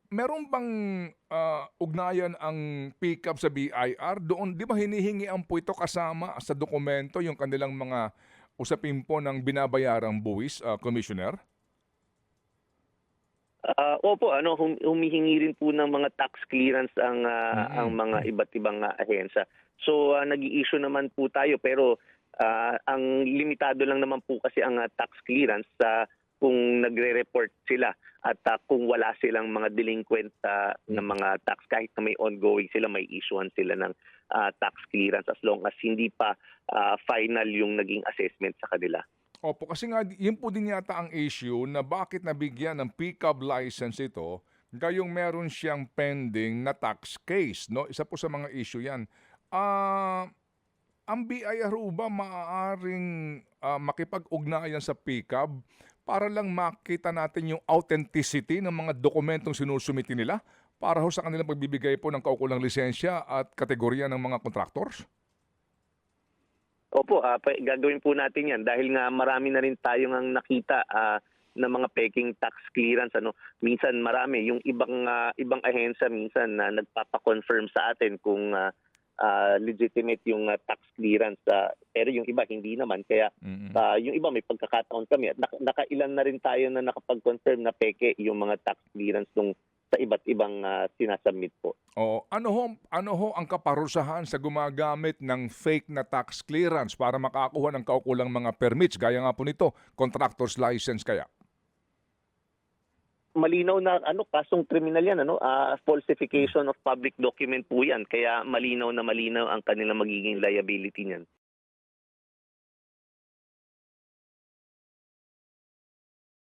Meron bang, ugnayan ang pickup sa BIR? Doon 'di ba hinihingian po ito kasama sa dokumento yung kanilang mga usapin po ng binabayarang buwis, Commissioner? Opo, humihingi rin po ng mga tax clearance ang Mm. mga iba't ibang ahensya. So, nag-i-issue naman po tayo pero ang limitado lang naman po kasi ang tax clearance sa kung nagre-report sila at kung wala silang mga delinquent na Mm. mga tax kahit na may ongoing sila, may issuean sila ng tax clearance as long as hindi pa final yung naging assessment sa kanila. Opo, kasi nga yun po din yata ang issue na bakit nabigyan ng pickup license ito, gayong meron siyang pending na tax case 'no, isa po sa mga issue 'yan. Ah, ang BIR ho ba maaaring, makipag-ugnayan sa pickup para lang makita natin yung authenticity ng mga dokumentong sinusumiti nila para ho sa kanilang pagbibigay po ng kaukulang lisensya at kategorya ng mga contractors? Opo, gagawin po natin 'yan dahil nga marami na rin tayong ang nakita na mga peking tax clearance Minsan marami yung ibang ahensya minsan na nagpapa-confirm sa atin kung legitimate yung tax clearance pero yung iba hindi naman kaya Mm. yung iba may pagkakataon kami at nakailan na rin tayo na nakapag-confirm na peke yung mga tax clearance sa iba't ibang sinasubmit po. Oo, ano ho ang kaparusahan sa gumagamit ng fake na tax clearance para makakuha ng kaukulang mga permits gaya nga po nito, contractor's license kaya? Malinaw na kasong kriminal 'yan falsification of public document po 'yan kaya malinaw na malinaw ang kanilang magiging liability niyan.